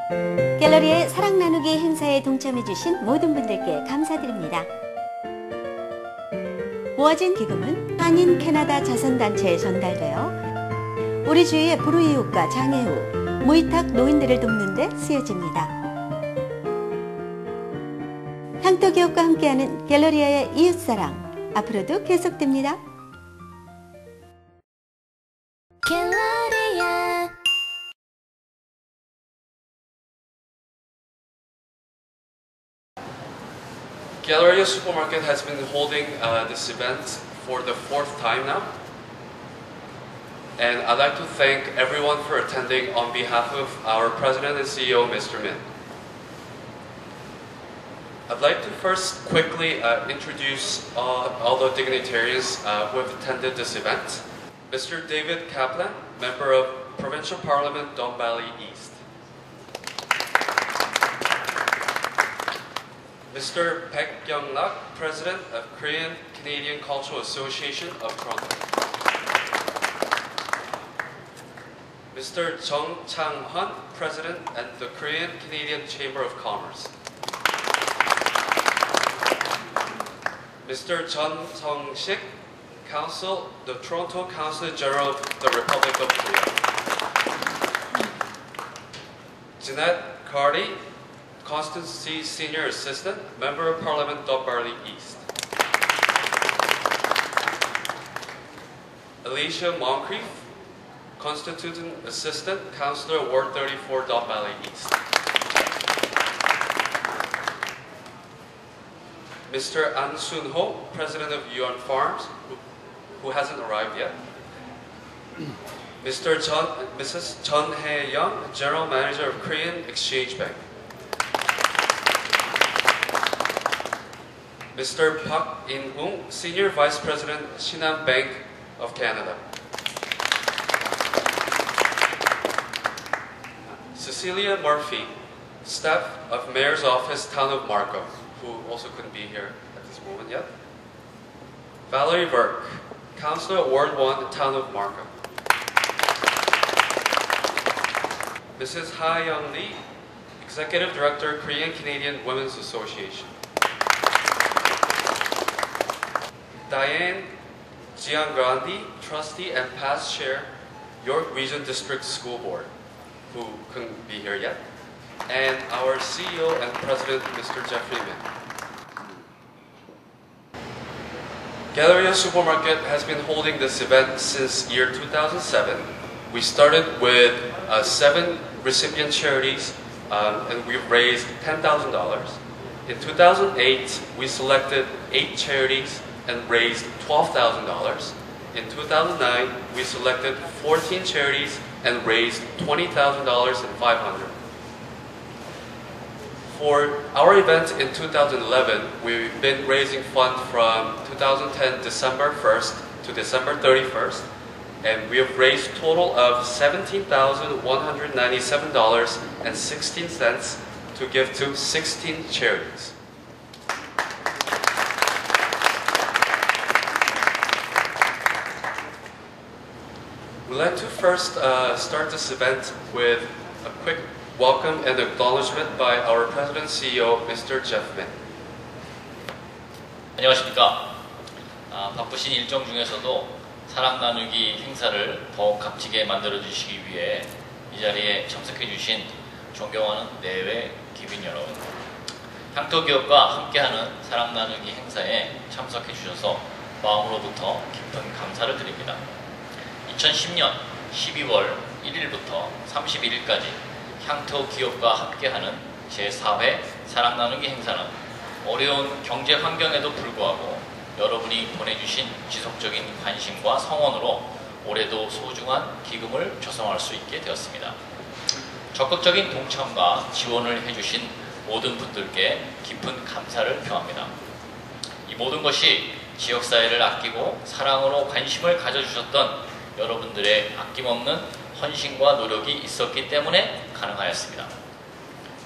갤러리의 사랑 나누기 행사에 동참해주신 모든 분들께 감사드립니다. 모아진 기금은 한인 캐나다 자선단체에 전달되어 우리 주위의 불우이웃과 장애우, 무위탁 노인들을 돕는 데 쓰여집니다. 향토기업과 함께하는 갤러리아의 이웃사랑, 앞으로도 계속됩니다. 갤러리아. Galleria Supermarket has been holding this event for the 4th time now. And I'd like to thank everyone for attending on behalf of our President and CEO, Mr. Min. I'd like to first quickly introduce all the dignitaries who have attended this event. Mr. David Kaplan, Member of Provincial Parliament, Don Valley East. Mr. Baek Kyung-lak, President of Korean Canadian Cultural Association of Toronto. Mr. Jung Chang-hun, President at the Korean Canadian Chamber of Commerce. Mr. Chun Sung-sik, Council, the Toronto Council General of the Republic of Korea. Jeanette Carty, Constancy Senior Assistant, Member of Parliament, Don Valley East. Alicia Moncrief, Constituent Assistant, Councillor, Ward 34, Don Valley East. Mr. An Sun-ho, President of Yuan Farms, who hasn't arrived yet. Mrs. Chun Hae-young, General Manager of Korean Exchange Bank. Mr. Park In-hoon, Senior Vice President, Shinhan Bank of Canada. Cecilia Murphy, Staff of Mayor's Office, Town of Markham, who also couldn't be here at this moment yet. Valerie Burke, Councillor at Ward 1, Town of Markham. Mrs. Ha Young Lee, Executive Director, Korean Canadian Women's Association. Diane Giangrandi, Trustee and past Chair, York Region District School Board, who couldn't be here yet. And our CEO and President, Mr. Jeffrey Min. Galleria Supermarket has been holding this event since year 2007. We started with 7 recipient charities and we raised $10,000. In 2008, we selected 8 charities and raised $12,000. In 2009, we selected 14 charities and raised $20,500. For our event in 2011, we've been raising funds from 2010 December 1st to December 31st, and we have raised a total of $17,197.16 to give to 16 charities. We'd like to first start this event with a quick welcome and acknowledgement by our President and CEO, Mr. Jeff Min. 안녕하십니까. 바쁘신 일정 중에서도 사랑 나누기 행사를 더욱 값지게 만들어 주시기 위해 이 자리에 참석해 주신 존경하는 내외 기빈 여러분, 향토기업과 함께하는 사랑 나누기 행사에 참석해 주셔서 마음으로부터 깊은 감사를 드립니다. 2010년 12월 1일부터 31일까지 향토기업과 함께하는 제4회 사랑 나누기 행사는 어려운 경제 환경에도 불구하고 여러분이 보내주신 지속적인 관심과 성원으로 올해도 소중한 기금을 조성할 수 있게 되었습니다. 적극적인 동참과 지원을 해주신 모든 분들께 깊은 감사를 표합니다. 이 모든 것이 지역사회를 아끼고 사랑으로 관심을 가져주셨던 여러분들의 아낌없는 헌신과 노력이 있었기 때문에 가능하였습니다.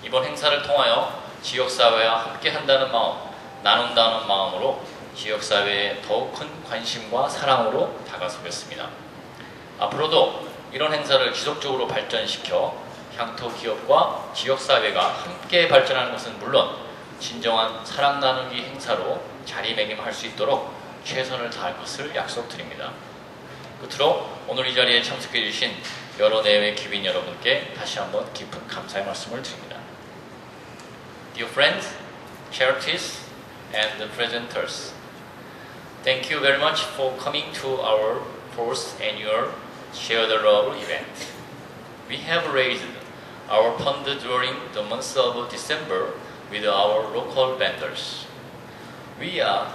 이번 행사를 통하여 지역사회와 함께한다는 마음, 나눈다는 마음으로 지역사회에 더욱 큰 관심과 사랑으로 다가서겠습니다. 앞으로도 이런 행사를 지속적으로 발전시켜 향토 기업과 지역사회가 함께 발전하는 것은 물론 진정한 사랑 나누기 행사로 자리매김할 수 있도록 최선을 다할 것을 약속드립니다. 끝으로 오늘 이 자리에 참석해 주신 여러 내외 귀빈 여러분께 다시 한번 깊은 감사의 말씀을 드립니다. Dear friends, charities, and the presenters, thank you very much for coming to our fourth annual Share the Love event. We have raised our fund during the month of December with our local vendors. We are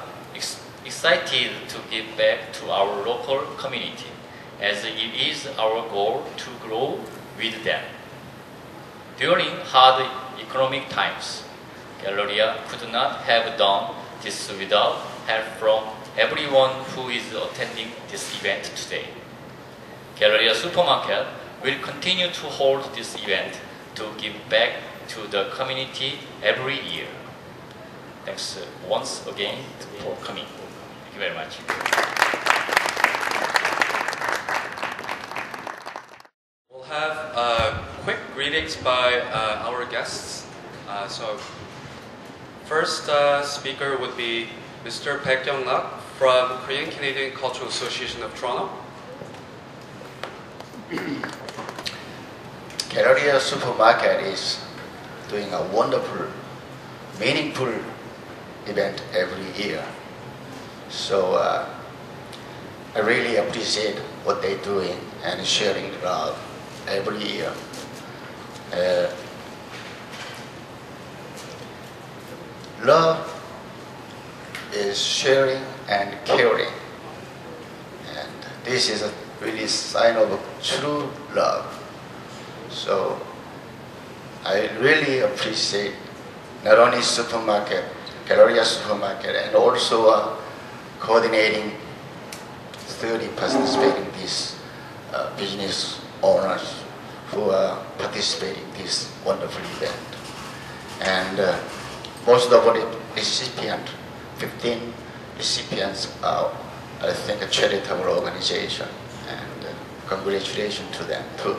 excited to give back to our local community as it is our goal to grow with them. During hard economic times, Galleria could not have done this without help from everyone who is attending this event today. Galleria Supermarket will continue to hold this event to give back to the community every year. Thanks once again for coming. Thank you very much. We'll have quick greetings by our guests. So first speaker would be Mr. Baek Kyung-nak from Korean Canadian Cultural Association of Toronto. Galleria Supermarket is doing a wonderful, meaningful event every year. So I really appreciate what they're doing and sharing love every year. Love is sharing and caring, and this is a really sign of true love. So I really appreciate not only supermarket, Galleria Supermarket, and also coordinating 30 participating these business owners who are participating in this wonderful event. And most of the recipients, 15 recipients are, I think, a charitable organization, and congratulations to them too.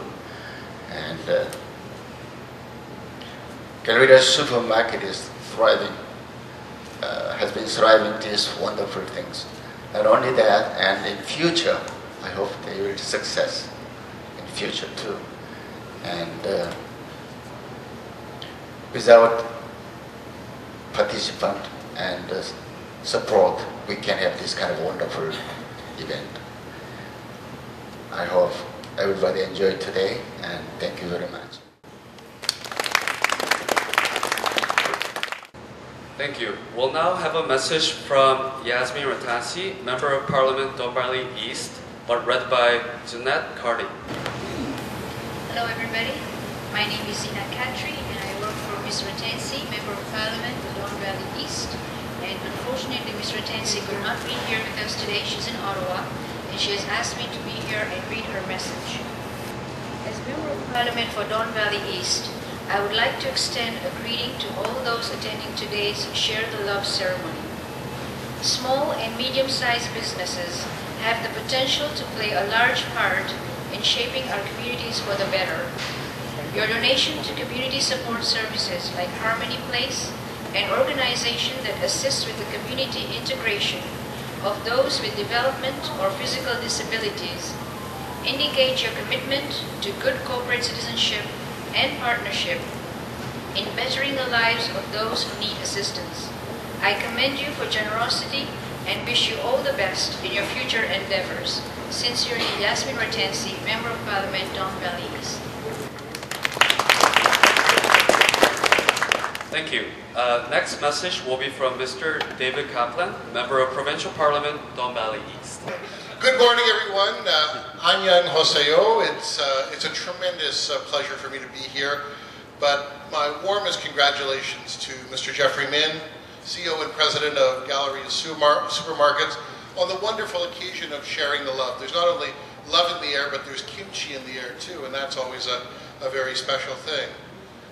And Galleria Supermarket is thriving, has been thriving these wonderful things. Not only that, and in future, I hope they will success in future too. And without participant and support, we can have this kind of wonderful event. I hope everybody enjoyed today, and thank you very much. Thank you. We'll now have a message from Yasmin Ratasi, Member of Parliament Don Valley East, but read by Jeanette Carty. Hello everybody, my name is Zina Katri and I work for Ms. Ratasi, Member of Parliament of Don Valley East. And unfortunately Ms. Ratasi could not be here because today she's in Ottawa and she has asked me to be here and read her message. As Member of Parliament for Don Valley East, I would like to extend a greeting to all those attending today's Share the Love ceremony. Small and medium-sized businesses have the potential to play a large part in shaping our communities for the better. Your donation to community support services like Harmony Place, an organization that assists with the community integration of those with development or physical disabilities, indicate your commitment to good corporate citizenship and partnership in bettering the lives of those who need assistance. I commend you for generosity and wish you all the best in your future endeavors. Sincerely, Yasmin Ratasi, Member of Parliament, Don Valley East. Thank you. Next message will be from Mr. David Kaplan, Member of Provincial Parliament, Don Valley East. Good morning, everyone. Anyan Hoseo. It's a tremendous pleasure for me to be here. But my warmest congratulations to Mr. Jeffrey Min, CEO and President of Galleria Supermarkets, on the wonderful occasion of sharing the love. There's not only love in the air, but there's kimchi in the air too, and that's always a very special thing.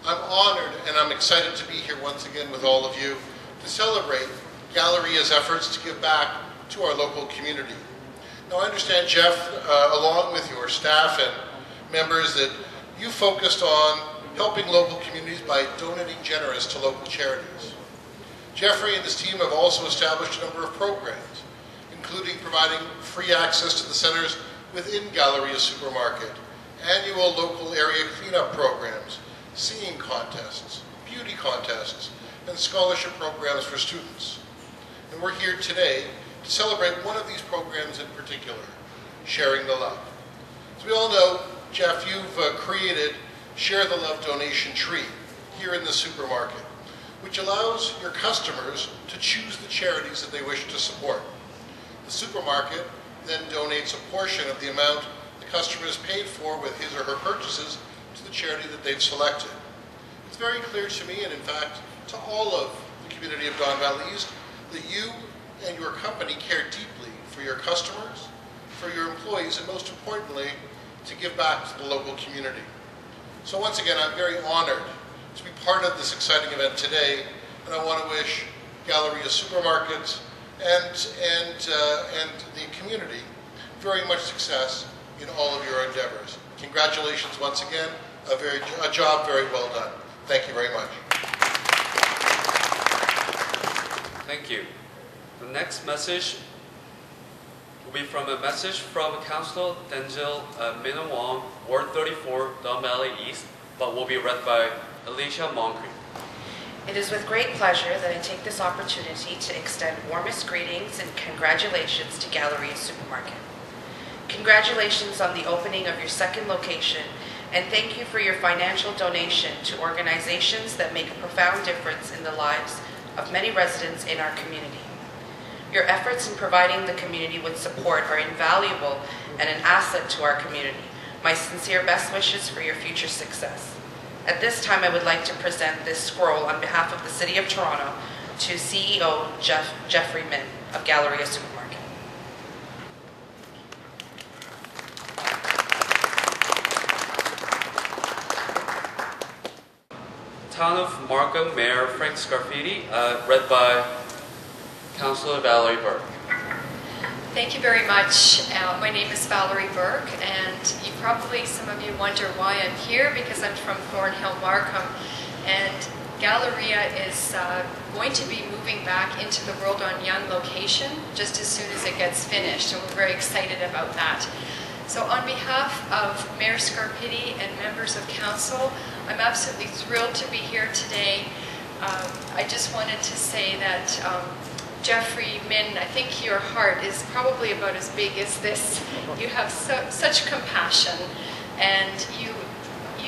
I'm honored and I'm excited to be here once again with all of you to celebrate Galleria's efforts to give back to our local community. Now I understand, Jeff, along with your staff and members, that you focused on helping local communities by donating generous to local charities. Jeffrey and his team have also established a number of programs, including providing free access to the centers within Galleria Supermarket, annual local area cleanup programs, singing contests, beauty contests, and scholarship programs for students. And we're here today to celebrate one of these programs in particular, Sharing the Love. As we all know, Jeff, you've created Share the Love donation tree here in the supermarket, which allows your customers to choose the charities that they wish to support. The supermarket then donates a portion of the amount the customer has paid for with his or her purchases to the charity that they've selected. It's very clear to me, and in fact to all of the community of Don Valley East, that you and your company care deeply for your customers, for your employees, and most importantly, to give back to the local community. So once again, I'm very honored to be part of this exciting event today, and I want to wish Galleria Supermarkets and the community very much success in all of your endeavors. Congratulations once again, a job very well done. Thank you very much. Thank you. The next message will be from a message from Councillor Denzil Minawong, Ward 34, Don Valley East, but will be read by Alicia Moncrief. It is with great pleasure that I take this opportunity to extend warmest greetings and congratulations to Galleria Supermarket. Congratulations on the opening of your second location, and thank you for your financial donation to organizations that make a profound difference in the lives of many residents in our community. Your efforts in providing the community with support are invaluable and an asset to our community. My sincere best wishes for your future success. At this time, I would like to present this scroll on behalf of the City of Toronto to CEO Jeffrey Min of Galleria Supermarket. Town of Markham Mayor Frank Scarfidi, read by Councillor Valerie Burke. Thank you very much. My name is Valerie Burke, and some of you wonder why I'm here, because I'm from Thornhill, Markham, and Galleria is going to be moving back into the World on Young location just as soon as it gets finished, and we're very excited about that. So on behalf of Mayor Scarfidi and members of council, I'm absolutely thrilled to be here today. I just wanted to say that Jeffrey Min, I think your heart is probably about as big as this. You have such compassion, and you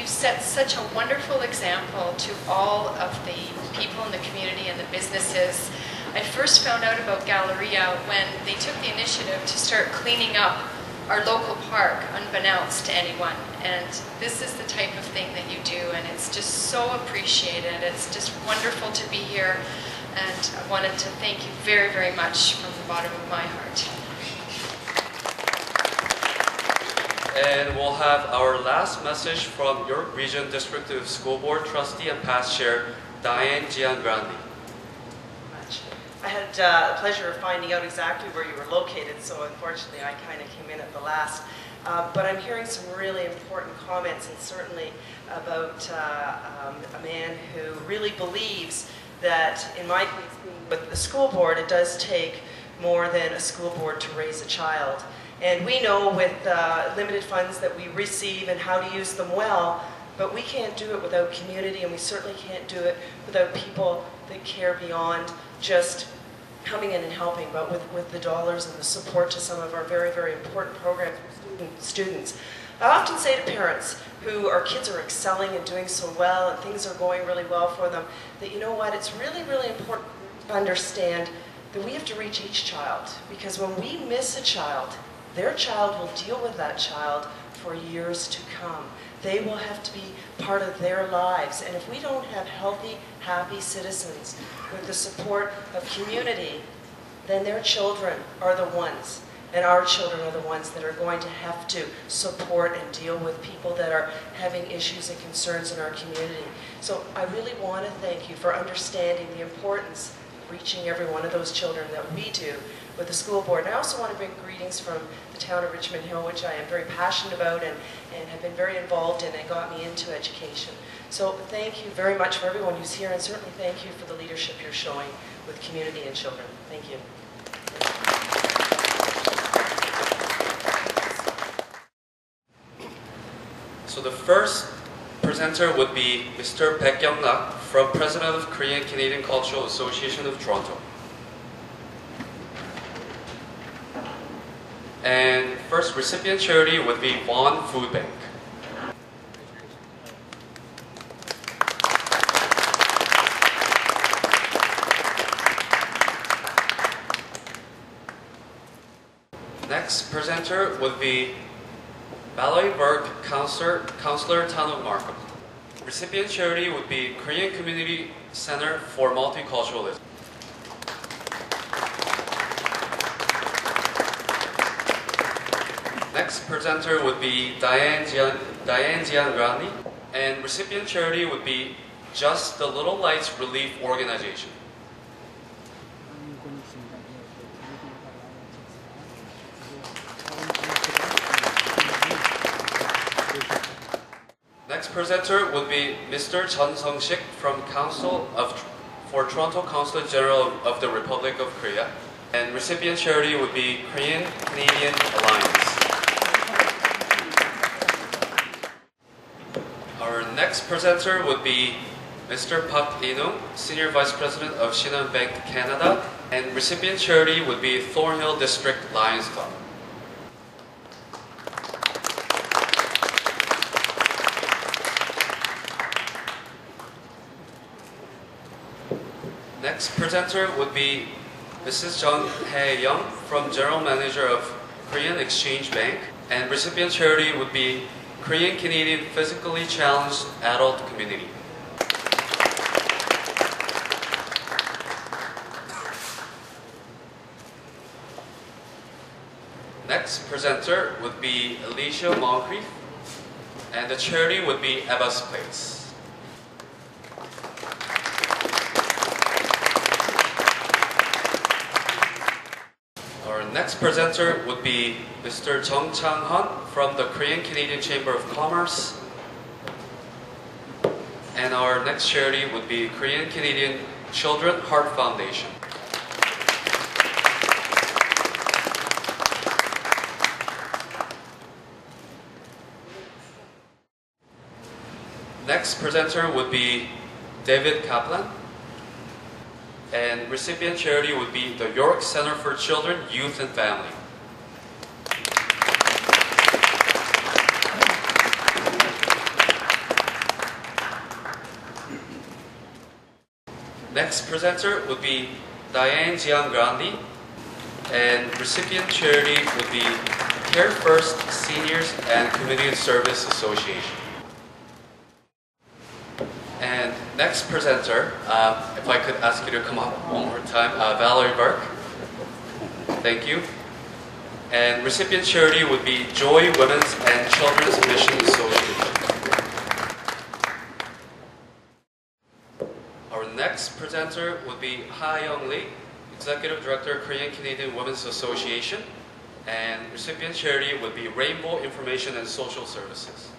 set such a wonderful example to all of the people in the community and the businesses. I first found out about Galleria when they took the initiative to start cleaning up our local park unbeknownst to anyone, and this is the type of thing that you do, and it's just so appreciated. It's just wonderful to be here, and I wanted to thank you very, very much from the bottom of my heart. And we'll have our last message from York Region District School Board Trustee and past Chair Diane Giangrandi. I had the pleasure of finding out exactly where you were located, so unfortunately I kind of came in at the last. But I'm hearing some really important comments, and certainly about a man who really believes that, in my case, with the school board, it does take more than a school board to raise a child. And we know with limited funds that we receive and how to use them well, but we can't do it without community, and we certainly can't do it without people that care beyond just coming in and helping, but with the dollars and the support to some of our very, very important programs for students. I often say to parents our kids are excelling and doing so well and things are going really well for them, that you know what, it's really, really important to understand that we have to reach each child, because when we miss a child, their child will deal with that child for years to come. They will have to be part of their lives. And if we don't have healthy, happy citizens with the support of community, then their children are the ones, and our children are the ones that are going to have to support and deal with people that are having issues and concerns in our community. So I really want to thank you for understanding the importance of reaching every one of those children that we do, with the school board. And I also want to bring greetings from the town of Richmond Hill, which I am very passionate about and have been very involved in and got me into education. So thank you very much for everyone who's here, and certainly thank you for the leadership you're showing with community and children. Thank you. So the first presenter would be Mr. Baek Young-nak, from President of Korean Canadian Cultural Association of Toronto. And first recipient charity would be Won Food Bank. Next presenter would be Valley-Burke Counselor Tanuk Markham. Recipient charity would be Korean Community Center for Multiculturalism. Next presenter would be Diane Jian-Grandi, and recipient charity would be Just the Little Lights Relief Organization. Next presenter would be Mr. Chun Sung-sik from for Toronto Consulate General of the Republic of Korea, and recipient charity would be Korean Canadian Alliance. Our next presenter would be Mr. Park Lee-nung, Senior Vice President of Shinhan Bank Canada, and recipient charity would be Thornhill District Lions Club. Next presenter would be Mrs. Jung Hae-young from General Manager of Korean Exchange Bank, and recipient charity would be Korean Canadian Physically Challenged Adult Community. Next presenter would be Alicia Moncrief, and the charity would be Eva's Place. Our next presenter would be Mr. Jung Chang-hun from the Korean Canadian Chamber of Commerce. And our next charity would be Korean Canadian Children Heart Foundation. Next presenter would be David Kaplan. And recipient charity would be the York Center for Children, Youth and Family. Next presenter would be Diane Jian-Grandi, and recipient charity would be Care First Seniors and Community Service Association. And next presenter, if I could ask you to come up one more time, Valerie Burke. Thank you. And recipient charity would be Joy Women's and Children's Mission Association. Our next presenter would be Ha Young Lee, Executive Director, Korean Canadian Women's Association. And recipient charity would be Rainbow Information and Social Services.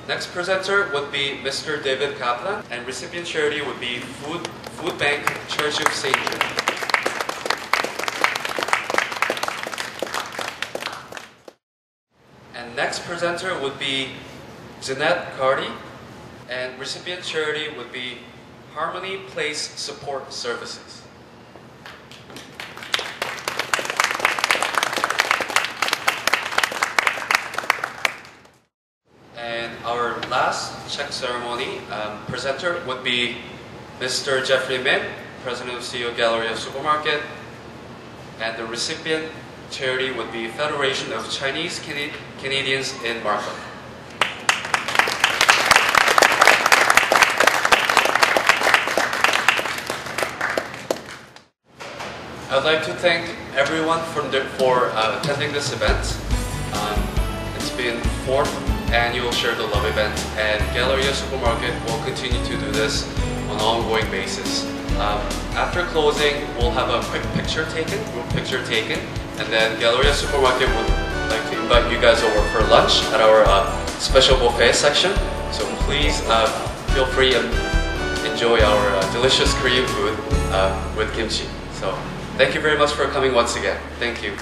Next presenter would be Mr. David Kaplan, and recipient charity would be Food Bank Church of St. Jude. And next presenter would be Jeanette Cardi, and recipient charity would be Harmony Place Support Services. Our last check ceremony presenter would be Mr. Jeffrey Min, President of CEO Galleria Supermarket, and the recipient charity would be Federation of Chinese Canadians in Markham. I'd like to thank everyone for attending this event. It's been 4th annual Share the Love event, and Galleria Supermarket will continue to do this on an ongoing basis. After closing, we'll have a quick group picture taken, and then Galleria Supermarket would like to invite you guys over for lunch at our special buffet section. So please feel free and enjoy our delicious Korean food with kimchi. So thank you very much for coming once again. Thank you.